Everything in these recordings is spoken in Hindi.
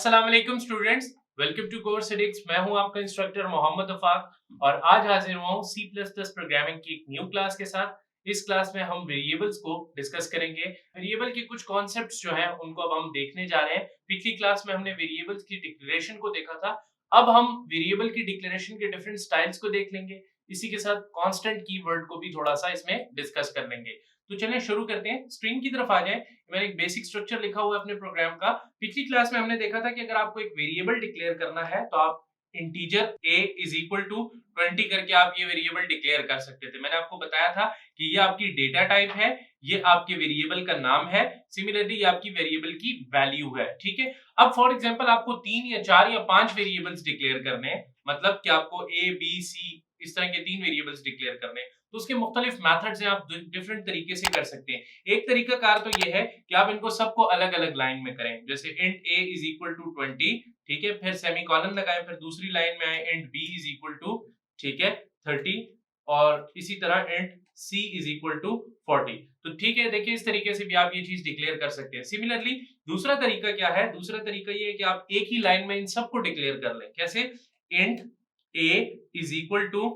अस्सलाम वालेकुम स्टूडेंट्स, वेलकम टू कोर्स एडिक्स। मैं हूं आपका इंस्ट्रक्टर मोहम्मद अफाक और आज हाजिर हुआ हूं सी प्लस प्लस प्रोग्रामिंग की एक न्यू क्लास के साथ। इस क्लास में हम वेरिएबल्स को डिस्कस करेंगे। वेरिएबल के कुछ कॉन्सेप्ट्स जो हैं उनको अब हम देखने जा रहे हैं। पिछली क्लास में हमने वेरिएबल्स की डिक्लेरेशन को देखा था, अब हम वेरिएबल की डिक्लेरेशन के डिफरेंट स्टाइल्स को देख लेंगे। इसी के साथ कांस्टेंट कीवर्ड को भी थोड़ा सा इसमें डिस्कस कर लेंगे। तो चलें शुरू करते हैं। स्क्रीन की तरफ आ जाएं। मैंने एक बेसिक स्ट्रक्चर लिखा हुआ है अपने प्रोग्राम का। पिछली क्लास में हमने देखा था कि अगर आपको एक वेरिएबल डिक्लेयर करना है तो आप integer a is equal to 20 करके आप ये वेरिएबल डिक्लेयर कर सकते थे। मैंने आपको बताया था कि ये आपकी डेटा टाइप है, ये आपके वेरिएबल का नाम है, सिमिलरली ये आपकी वेरिएबल की वैल्यू है। ठीक है, अब फॉर एग्जांपल आपको 3 या 4 या 5 वेरिएबल्स डिक्लेयर करने हैं, मतलब कि आपको a b c इस तरह के 3 वेरिएबल्स डिक्लेयर करने हैं, तो उसके मुख्तलिफ मेथड्स हैं, आप डिफरेंट तरीके से कर सकते हैं। एक तरीका कार तो ये है कि आप इनको सबको अलग अलग लाइन में करें, जैसे int a is equal to 20, ठीक है, फिर सेमीकोलन लगाएं, फिर दूसरी लाइन में आए int b is equal to, ठीक है, 30 और इसी तरह int c is equal to 40। तो ठीक है, देखिए इस तरीके से भी आप ये चीज डिक्लेयर कर सकते हैं। सिमिलरली दूसरा तरीका क्या है? दूसरा तरीका ये है कि आप एक ही लाइन में इन सबको डिक्लेयर कर लें। कैसे? Int a is equal to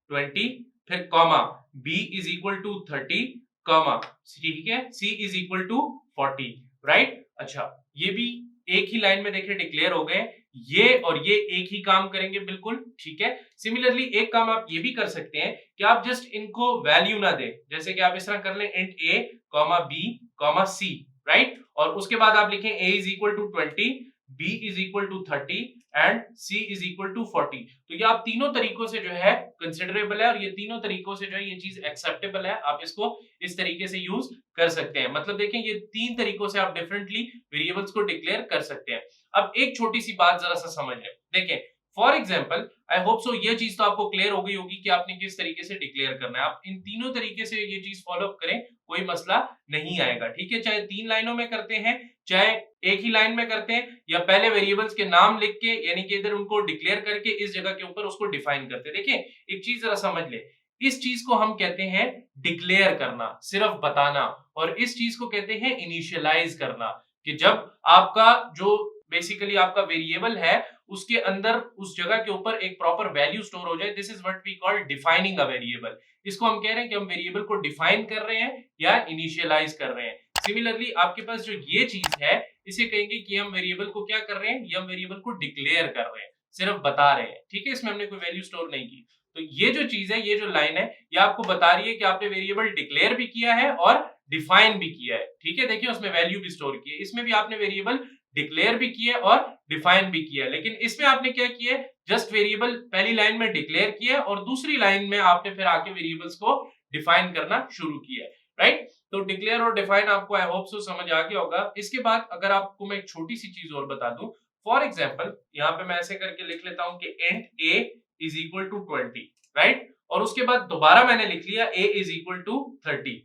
20, फिर comma b is equal to 30, comma ठीक है, c is equal to 40, right. अच्छा, ये भी एक ही लाइन में देखिए डिक्लेयर हो गए। ये और ये एक ही काम करेंगे, बिल्कुल ठीक है। सिमिलरली एक काम आप ये भी कर सकते हैं कि आप जस्ट इनको वैल्यू ना दें, जैसे कि आप इस तरह कर लें int a comma b comma c, right, और उसके बाद आप लिखें a is equal to 20, b is equal to 30 and c is equal to 40। तो ये आप तीनों तरीकों से जो है कंसिडरेबल है और ये तीनों तरीकों से जो है ये चीज एक्सेप्टेबल है। आप इसको इस तरीके से यूज कर सकते हैं। मतलब देखें, ये 3 तरीकों से आप डिफरेंटली वेरिएबल्स को डिक्लेयर कर सकते हैं। अब एक छोटी सी बात जरा सा समझ लें। देखें for example, I hope so ये चीज तो आपको क्लियर हो गई होगी कि आपने किस तरीके से डिक्लेयर करना है। आप इन तीनों तरीके से ये चीज फॉलो अप करें, कोई मसला नहीं आएगा। ठीक है, चाहे 3 लाइनों में करते हैं, चाहे एक ही लाइन में करते हैं, या पहले वेरिएबल्स के नाम लिख के यानी कि इधर उनको डिक्लेयर करके इस जगह के ऊपर उसको डिफाइन करते हैं। देखिए एक चीज जरा समझ ले, इस चीज को हम कहते हैं डिक्लेयर करना, सिर्फ बताना, और इस चीज को कहते हैं इनिशियलाइज करना, कि जब आपका जो बेसिकली आपका वेरिएबल है उसके अंदर उस जगह के ऊपर एक प्रॉपर वैल्यू स्टोर हो जाए। This is what we call defining a variable. इसको हम कह रहे हैं कि हम वेरिएबल को डिफाइन कर रहे हैं या इनिशियलाइज कर रहे हैं। सिमिलरली आपके पास जो ये चीज है, इसे कहेंगे कि हम वेरिएबल को क्या कर रहे हैं, ये हम वेरिएबल को डिक्लेयर कर रहे हैं, सिर्फ बता रहे हैं। ठीक है, इसमें हमने कोई वैल्यू स्टोर नहीं की। तो ये जो चीज है, ये जो लाइन है, ये आपको बता रही है कि आपने वेरिएबल डिक्लेयर भी किया है और डिफाइन भी किया है। ठीक है, देखिए उसमें वैल्यू भी स्टोर की है, इसमें भी आपने वेरिएबल डिक्लेयर भी किया है और डिफाइन भी किया है। लेकिन इसमें आपने क्या किया है, जस्ट वेरिएबल पहली लाइन में डिक्लेयर किया है और दूसरी लाइन में आपने फिर आके वेरिएबल्स को डिफाइन करना शुरू किया है, राइट। तो डिक्लेयर और डिफाइन आपको आई होप सो समझ आ गया होगा। इसके बाद अगर आपको मैं एक छोटी सी चीज और बता दूं, फॉर एग्जांपल यहाँ पे मैं ऐसे करके लिख लेता हूं कि int a is equal to 20, right, और उसके बाद दोबारा मैंने लिख लिया a इज इक्वल टू 30,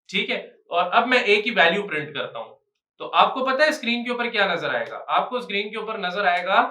ठीक है, और अब मैं a की वैल्यू प्रिंट करता हूं। तो आपको पता है स्क्रीन के ऊपर क्या नजर आएगा? आपको स्क्रीन के ऊपर नजर आएगा,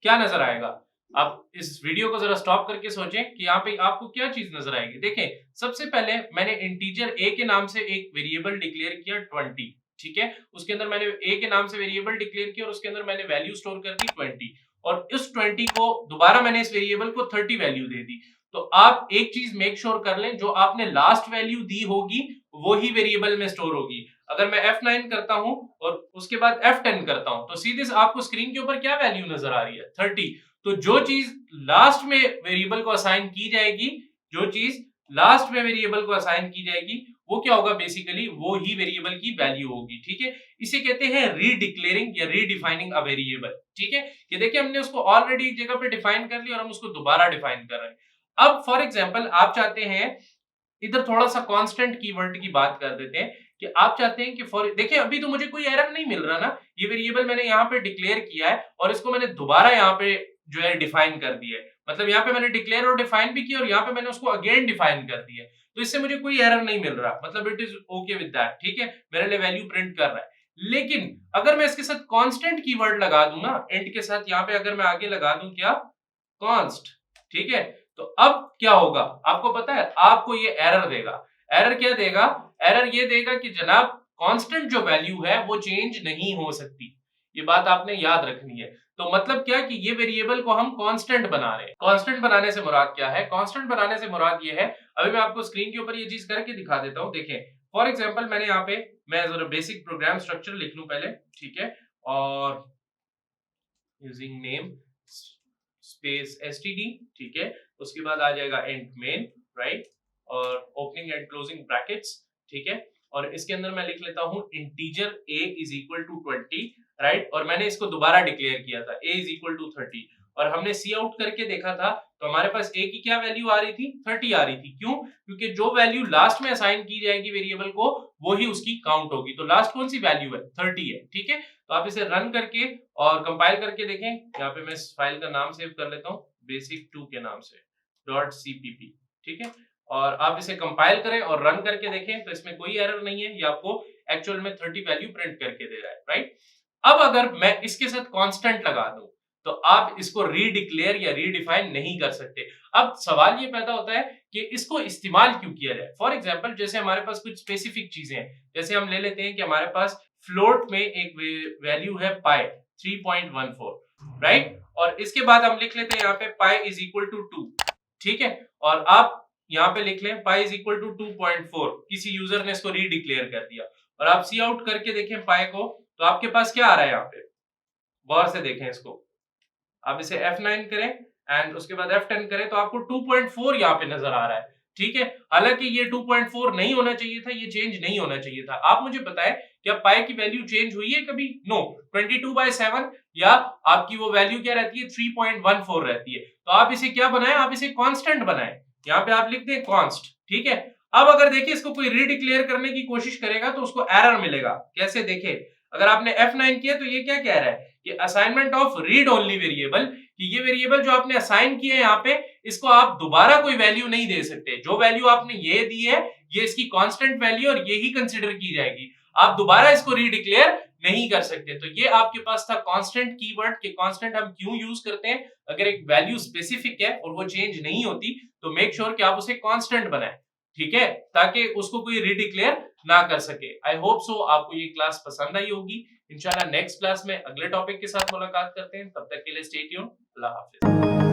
क्या नजर आएगा? आप इस वीडियो को जरा स्टॉप करके सोचें कि यहाँ पे आपको क्या चीज नजर आएगी। देखें, सबसे पहले मैंने इंटीजर a के नाम से एक वेरिएबल डिक्लेयर किया 20, ठीक है, उसके अंदर मैंने a के नाम से वेरिएबल डिक्लेयर किया और उसके अंदर मैंने वैल्यू स्टोर कर दी 20, और इस 20 को दोबारा मैंने इस वेरिएबल को 30 वैल्यू दे दी। तो आप एक चीज मेक श्योर कर लें, जो आपने लास्ट वैल्यू दी होगी वो ही वेरिएबल में स्टोर होगी। अगर मैं F9 करता हूं और उसके बाद F10 करता हूं, तो सीधे आपको स्क्रीन के ऊपर क्या वैल्यू नजर आ रही है? 30। तो जो चीज लास्ट में वेरिएबल को असाइन की जाएगी, जो चीज लास्ट में वेरिएबल को असाइन की जाएगी, वो क्या होगा? बेसिकली वो ही वेरिएबल की वैल्यू होगी। ठीक है, इसे कहते हैं रीडिक्लेयरिंग या रीडिफाइनिंग अ वेरिएबल। ठीक है, कि देखिए हमने उसको ऑलरेडी एक जगह पे डिफाइन कर लिया और हम उसको दोबारा डिफाइन कर रहे हैं। अब फॉर एग्जांपल आप चाहते हैं, इधर थोड़ा सा कांस्टेंट कीवर्ड की बात कर देते हैं, कि आप चाहते हैं कि फॉर देखिए अभी तो मुझे कोई एरर नहीं मिल रहा ना, ये वेरिएबल मैंने यहाँ पे डिक्लेयर किया है और इसको मैंने दोबारा यहाँ पे जो है डिफाइन कर दिया है। मतलब यहाँ पे मैंने डिक्लेयर और डिफाइन भी किया और यहाँ पे मैंने उसको अगेन डिफाइन कर दिया है, तो इससे मुझे कोई एरर नहीं मिल रहा, मतलब it is okay with that. ठीक है, मेरे लिए वैल्यू प्रिंट कर रहा है। लेकिन अगर मैं इसके साथ कांस्टेंट कीवर्ड लगा दूं ना, इंट के साथ यहाँ पे अगर मैं आगे लगा दूं क्या, कांस्ट, ठीक है, तो अब क्या होगा आपको पता है? आपको ये एरर देगा। एरर क्या देगा? एरर ये देगा कि जनाब कांस्टेंट जो वैल्यू है वो चेंज नहीं हो सकती। ये बात आपने याद रखनी है। तो मतलब क्या कि ये वेरिएबल को हम कांस्टेंट बना रहे हैं। कांस्टेंट बनाने से मुराद क्या है? कांस्टेंट बनाने से मुराद ये है, अभी मैं आपको स्क्रीन के ऊपर ये चीज करके दिखा देता हूं। देखें, फॉर एग्जांपल मैंने यहाँ पे, मैं जरा बेसिक प्रोग्राम स्ट्रक्चर लिख लूं पहले, ठीक है, और यूजिंग नेम स्पेस एसटीडी, ठीक है, उसके बाद आ जाएगा एंड मेन, राइट, और ओपनिंग एंड क्लोजिंग ब्रैकेट्स, ठीक है, और इसके अंदर मैं लिख लेता हूं integer a is equal to 20, right, और मैंने इसको दोबारा डिक्लेयर किया था a इज इक्वल टू 30, और हमने सी आउट करके देखा था तो हमारे पास a की क्या वैल्यू आ रही थी? 30 आ रही थी। क्यों? क्योंकि जो वैल्यू लास्ट में असाइन की जाएगी वेरिएबल को वो ही उसकी काउंट होगी। तो लास्ट कौन सी वैल्यू है? 30 है, ठीक है। तो आप इसे रन करके और कंपाइल करके देखें। यहाँ पे मैं इस फाइल का नाम सेव कर लेता हूँ basic2 के नाम से .cpp, ठीक है, और आप इसे कंपाइल करें और रन करके देखें तो इसमें कोई एरर नहीं है, ये आपको एक्चुअल में 30 वैल्यू प्रिंट करके दे रहा है, राइट। अब अगर मैं इसके साथ कांस्टेंट लगा दूं तो आप इसको रीडिक्लेयर या रीडिफाइन नहीं कर सकते। अब सवाल ये पैदा होता है कि इसको इस्तेमाल क्यों किया जाए। फॉर एग्जांपल, जैसे हमारे पास कुछ स्पेसिफिक चीजें हैं, जैसे हम ले लेते हैं कि हमारे पास फ्लोट में एक वैल्यू है पाई 3.14, राइट, और इसके बाद हम लिख लेते हैं यहाँ पे पाई इज इक्वल टू 2, ठीक है, और आप यहाँ पे लिख लें पाई इज इक्वल टू 2.4, किसी यूजर ने इसको रीडिक्लेयर कर दिया, और आप सी आउट करके देखें पाई को, तो आपके पास क्या आ रहा है यहाँ पे, गौर से देखें इसको। आप इसे F9 करें एंड उसके बाद F10 करें तो आपको 2.4 यहाँ पे नजर आ रहा है, ठीक है। हालांकि ये 2.4 नहीं होना चाहिए था, ये चेंज नहीं होना चाहिए था। आप मुझे बताएं क्या पाई की वैल्यू चेंज हुई है कभी? नो, 22/7 या आपकी वो वैल्यू क्या रहती है? 3.14 रहती है। तो आप इसे क्या बनाएं? आप इसे कांस्टेंट बनाएं। यहाँ पे आप लिख दें कांस्ट, ठीक है। अब अगर देखिए इसको कोई रीडिक्लेयर करने की कोशिश करेगा तो उसको एरर मिलेगा। कैसे? देखे, अगर आपने F9 किया तो ये क्या कह रहा है कि assignment of read only variable, कि ये वेरिएबल जो आपने असाइन किए हैं यहाँ पे, इसको आप दोबारा कोई वैल्यू नहीं दे सकते। जो वैल्यू आपने ये दी है ये इसकी कांस्टेंट वैल्यू और ये ही कंसीडर की जाएगी, आप दोबारा इसको रीडिक्लेयर नहीं कर सकते। तो ये आपके पास था कांस्टेंट कीवर्ड, कि कांस्टेंट हम क्यों यूज करते हैं। अगर एक वैल्यू स्पेसिफिक है और वो चेंज नहीं होती तो मेक श्योर कि आप उसे कांस्टेंट बनाएं, ठीक है, ताकि उसको कोई रीडिक्लेयर ना कर सके। आई होप सो आपको ये क्लास पसंद आई होगी। इंशाल्लाह नेक्स्ट क्लास में अगले टॉपिक के साथ मुलाकात करते हैं, तब तक के लिए स्टे ट्यून्ड। अल्लाह हाफिज।